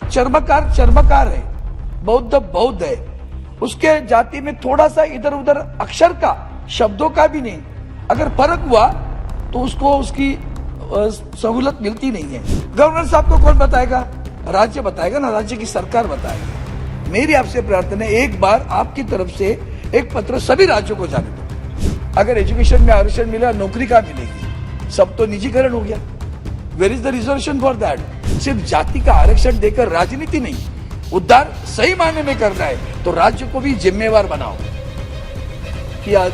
चर्मकार चर्मकार है, बौद्ध बौद्ध है, उसके जाति में थोड़ा सा इधर उधर अक्षर का, शब्दों का भी नहीं, अगर फर्क हुआ तो उसको उसकी सहूलत मिलती नहीं है। गवर्नर साहब को कौन बताएगा? राज्य बताएगा ना, राज्य की सरकार बताएगी। मेरी आपसे प्रार्थना है, एक बार आपकी तरफ से एक पत्र सभी राज्यों को जाने दो। अगर एजुकेशन में आरक्षण मिला, नौकरी कहाँ मिलेगी? सब तो निजीकरण हो गया। Where is the reservation for that? सिर्फ जाति का आरक्षण देकर राजनीति नहीं, उद्धार सही मायने में करना है तो राज्य को भी जिम्मेवार बनाओ। कि आज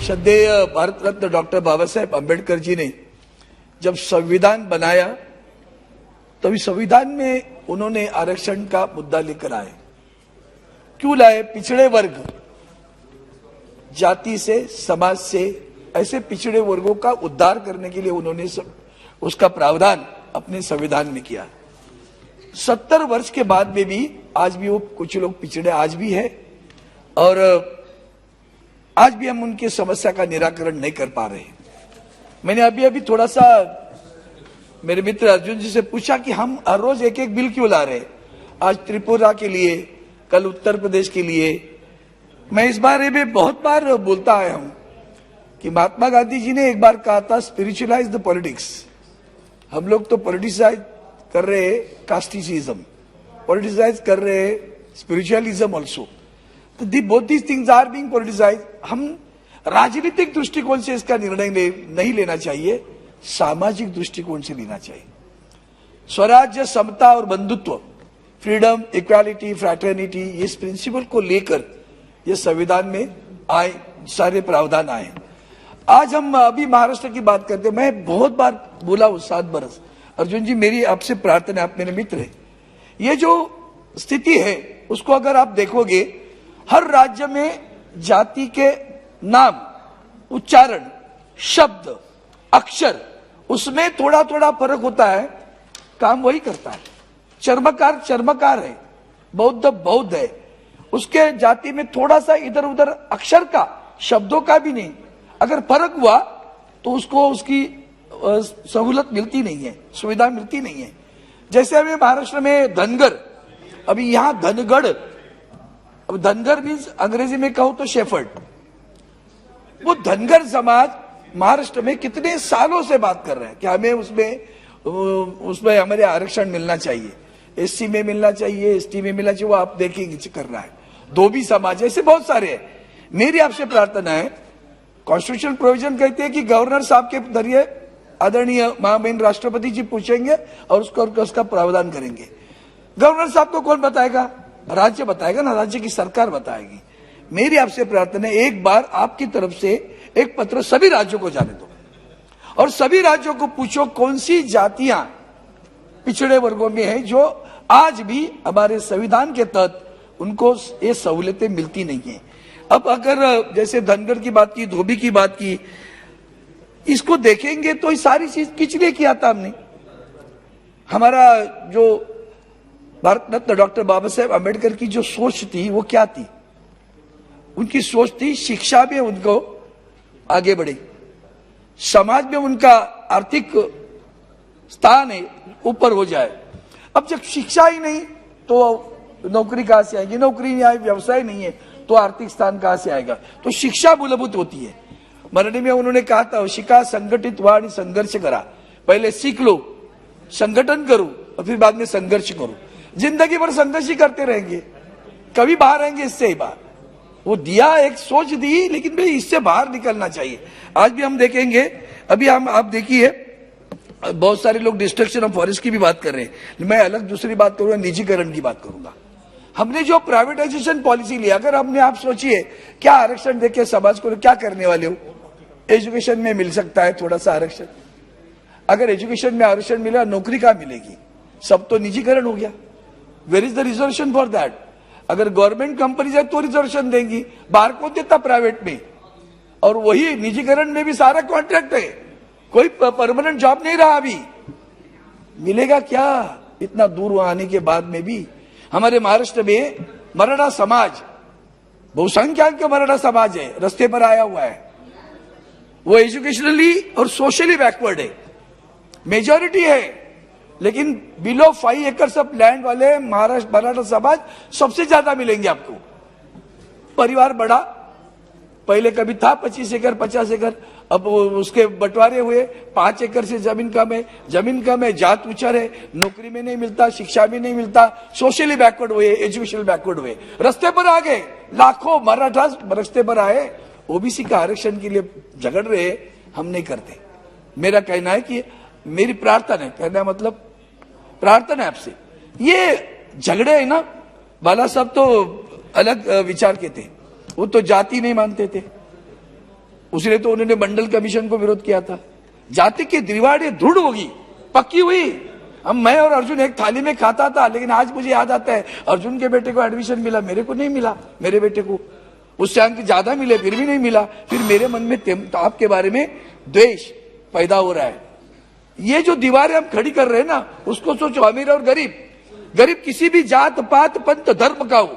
श्रद्धेय भारत रत्न डॉक्टर बाबा साहेब अम्बेडकर जी ने जब संविधान बनाया, तभी संविधान में उन्होंने आरक्षण का मुद्दा लेकर आए। क्यों लाए? पिछड़े वर्ग, जाति से, समाज से, ऐसे पिछड़े वर्गों का उद्धार करने के लिए उन्होंने उसका प्रावधान अपने संविधान में किया। 70 वर्ष के बाद में भी आज भी वो कुछ लोग पिछड़े आज भी है, और आज भी हम उनकी समस्या का निराकरण नहीं कर पा रहे। मैंने अभी थोड़ा सा मेरे मित्र अर्जुन जी से पूछा कि हम हर रोज एक एक बिल क्यों ला रहे हैं? आज त्रिपुरा के लिए, कल उत्तर प्रदेश के लिए। मैं इस बारे में बहुत बार बोलता आया हूं कि महात्मा गांधी जी ने एक बार कहा था, स्पिरिचुअलाइज द पॉलिटिक्स। हम लोग तो पॉलिटिसाइज कर रहे हैं कास्टिसिज्म, पॉलिटिसाइज कर रहे हैं स्पिरिचुअलिज्म ऑल्सो। तो both these things are being politicise. हम राजनीतिक दृष्टिकोण से इसका निर्णय नहीं लेना चाहिए, सामाजिक दृष्टिकोण से लेना चाहिए। स्वराज्य, समता और बंधुत्व, फ्रीडम, इक्वालिटी, फ्रैटर्निटी, इस प्रिंसिपल को लेकर ये संविधान में आए, सारे प्रावधान आए। आज हम अभी महाराष्ट्र की बात करते हैं। मैं बहुत बार बोला हूं 7 बरस। अर्जुन जी, मेरी आपसे प्रार्थना है, आप मेरे मित्र हैं, ये जो स्थिति है उसको अगर आप देखोगे, हर राज्य में जाति के नाम, उच्चारण, शब्द, अक्षर, उसमें थोड़ा थोड़ा फर्क होता है, काम वही करता है। चर्मकार चर्मकार है, बौद्ध बौद्ध है, उसके जाति में थोड़ा सा इधर उधर अक्षर का, शब्दों का भी नहीं, अगर फर्क हुआ तो उसको उसकी सहूलत मिलती नहीं है, सुविधा मिलती नहीं है। जैसे अभी महाराष्ट्र में धनगर, अभी यहां धनगढ़, अब धनगर मीन्स अंग्रेजी में कहो तो शेफर्ड। वो धनगर समाज महाराष्ट्र में कितने सालों से बात कर रहे हैं कि हमें उसमें हमारे आरक्षण मिलना चाहिए, एससी में मिलना चाहिए, एसटी में मिलना चाहिए। वो आप देखेंगे कर रहा है। धोबी समाज, ऐसे बहुत सारे हैं। मेरी आपसे प्रार्थना है, कॉन्स्टिट्यूशनल प्रोविजन कहते हैं कि गवर्नर साहब के जरिए आदरणीय महामहिम राष्ट्रपति जी पूछेंगे और उसका प्रावधान करेंगे। गवर्नर साहब को कौन बताएगा? राज्य बताएगा ना, राज्य की सरकार बताएगी। मेरी आपसे प्रार्थना है, एक बार आपकी तरफ से एक पत्र सभी राज्यों को जाने दो और सभी राज्यों को पूछो कौन सी जातियां पिछड़े वर्गों में है जो आज भी हमारे संविधान के तहत उनको ये सहूलतें मिलती नहीं है। अब अगर जैसे धनगर की बात की, धोबी की बात की, इसको देखेंगे तो ये सारी चीज किस लिए किया था हमने? हमारा जो भारत रत्न डॉक्टर बाबा साहेब अम्बेडकर की जो सोच थी वो क्या थी? उनकी सोच थी शिक्षा में उनको आगे बढ़े, समाज में उनका आर्थिक स्थान है ऊपर हो जाए। अब जब शिक्षा ही नहीं तो नौकरी कहां से आएगी? नौकरी नहीं आए, व्यवसाय नहीं है तो आर्थिक स्थान कहां से आएगा? तो शिक्षा मूलभूत होती है। मराठी में उन्होंने कहा था, शिका संगठित व्हा आणि संघर्ष करा। पहले सीख लो, संगठन करो और फिर बाद में संघर्ष करो। जिंदगी भर संघर्ष ही करते रहेंगे, कभी बाहर आएंगे इससे ही बाहर। वो दिया, एक सोच दी, लेकिन भाई इससे बाहर निकलना चाहिए। आज भी हम देखेंगे, अभी हम आप देखिए बहुत सारे लोग डिस्ट्रक्शन ऑफ फॉरेस्ट की भी बात कर रहे हैं। मैं अलग दूसरी बात करूंगा, निजीकरण की बात करूंगा। हमने जो प्राइवेटाइजेशन पॉलिसी लिया, अगर हमने, आप सोचिए क्या आरक्षण देके समाज को क्या करने वाले हो? एजुकेशन में मिल सकता है थोड़ा सा आरक्षण, अगर एजुकेशन में आरक्षण मिला, नौकरी कहां मिलेगी? सब तो निजीकरण हो गया। Where is the reservation for that? अगर गवर्नमेंट कंपनीज है तो रिजर्वेशन देंगी, बाहर कौन देता प्राइवेट में? और वही निजीकरण में भी सारा कॉन्ट्रैक्ट है, कोई परमानेंट जॉब नहीं रहा। अभी मिलेगा क्या? इतना दूर आने के बाद में भी हमारे महाराष्ट्र में मराठा समाज, बहुसंख्यक मराठा समाज है, रास्ते पर आया हुआ है। वो एजुकेशनली और सोशली बैकवर्ड है, मेजॉरिटी है। लेकिन बिलो 5 एकर्स ऑफ लैंड वाले महाराष्ट्र मराठा समाज सबसे ज्यादा मिलेंगे आपको। परिवार बड़ा, पहले कभी था 25 एकड़ 50 एकड़, अब उसके बंटवारे हुए, 5 एकड़ से जमीन कम है, जात ऊंचर है, नौकरी में नहीं मिलता, शिक्षा में नहीं मिलता, सोशली बैकवर्ड हुए, एजुकेशनल बैकवर्ड हुए, रास्ते पर आ गए, लाखों मराठा रास्ते पर आए, ओबीसी का आरक्षण के लिए झगड़ रहे, हम नहीं करते। मेरा कहना है कि मेरी प्रार्थना है, कहना मतलब प्रार्थना है आपसे, ये झगड़े है ना, बाला साहब तो अलग विचार के थे, वो तो जाति नहीं मानते थे, उसने तो उन्होंने मंडल कमीशन को विरोध किया था। जाति की दीवारें दृढ़ होगी, पक्की हुई। हम मैं और अर्जुन एक थाली में खाता था, लेकिन आज मुझे याद आता है अर्जुन के बेटे को एडमिशन मिला, मेरे को नहीं मिला, मेरे बेटे को उससे अंक ज्यादा मिले फिर भी नहीं मिला। फिर मेरे मन में आपके बारे में द्वेष पैदा हो रहा है। ये जो दीवारें हम खड़ी कर रहे हैं ना, उसको सोचो, अमीर और गरीब किसी भी जात पात पंथ धर्म का हो,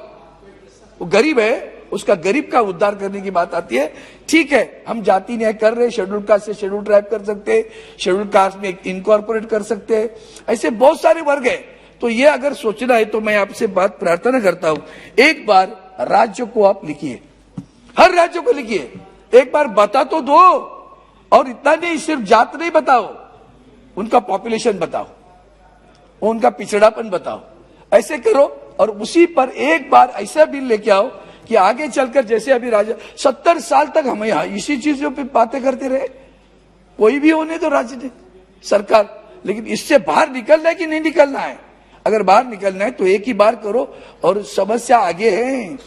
वो गरीब है, उसका गरीब का उद्धार करने की बात आती है। ठीक है, हम जाति न्याय कर रहे, शेड्यूल कास्ट से शेड्यूल ट्राइब कर सकते हैं, शेड्यूल कास्ट में इनकॉर्पोरेट कर सकते हैं, ऐसे बहुत सारे वर्ग है। तो ये अगर सोचना है तो मैं आपसे बात प्रार्थना करता हूं, एक बार राज्य को आप लिखिए, हर राज्य को लिखिए, एक बार बता तो दो। और इतना नहीं, सिर्फ जात नहीं बताओ, उनका पॉपुलेशन बताओ, उनका पिछड़ापन बताओ, ऐसे करो। और उसी पर एक बार ऐसा बिल लेके आओ कि आगे चलकर, जैसे अभी 70 साल तक हम यहां इसी चीजों पे बातें करते रहे, कोई भी होने तो राजनीति सरकार, लेकिन इससे बाहर निकलना है कि नहीं निकलना है? अगर बाहर निकलना है तो एक ही बार करो। और समस्या आगे है,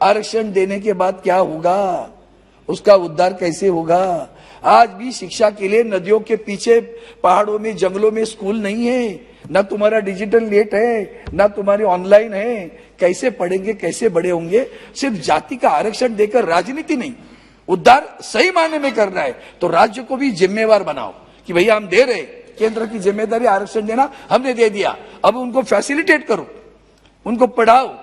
आरक्षण देने के बाद क्या होगा, उसका उद्धार कैसे होगा? आज भी शिक्षा के लिए नदियों के पीछे, पहाड़ों में, जंगलों में स्कूल नहीं है, ना तुम्हारा डिजिटल नेट है, ना तुम्हारी ऑनलाइन है, कैसे पढ़ेंगे, कैसे बड़े होंगे? सिर्फ जाति का आरक्षण देकर राजनीति नहीं, उद्धार सही मायने में करना है तो राज्य को भी जिम्मेवार बनाओ कि भैया हम दे रहे, केंद्र की जिम्मेदारी आरक्षण देना, हमने दे दिया, अब उनको फैसिलिटेट करो, उनको पढ़ाओ।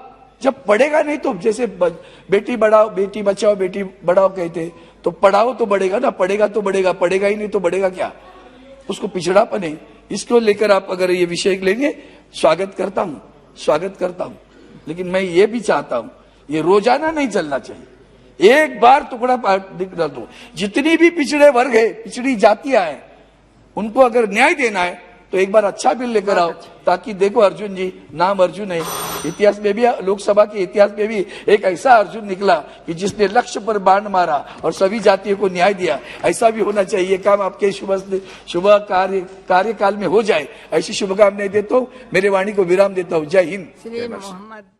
जब पढ़ेगा नहीं तो, जैसे बेटी बढ़ाओ, बेटी बचाओ, बेटी बढ़ाओ कहते, तो पढ़ाओ तो बढ़ेगा ना, पढ़ेगा तो बढ़ेगा, पढ़ेगा ही नहीं तो बढ़ेगा क्या? उसको पिछड़ापन है। इसको लेकर आप अगर ये विषय लेंगे, स्वागत करता हूं, लेकिन मैं ये भी चाहता हूं, ये रोजाना नहीं चलना चाहिए, एक बार टुकड़ा निकल दो। जितनी भी पिछड़े वर्ग है, पिछड़ी जातियां हैं, उनको अगर न्याय देना है तो एक बार अच्छा बिल लेकर आओ, ताकि देखो अर्जुन जी, नाम अर्जुन है, इतिहास में भी, लोकसभा के इतिहास में भी एक ऐसा अर्जुन निकला कि जिसने लक्ष्य पर बाण मारा और सभी जातियों को न्याय दिया। ऐसा भी होना चाहिए, काम आपके शुभ कार्यकाल में हो जाए, ऐसी शुभकामनाएं देता हूं। मेरे वाणी को विराम देता हूं। जय हिंद।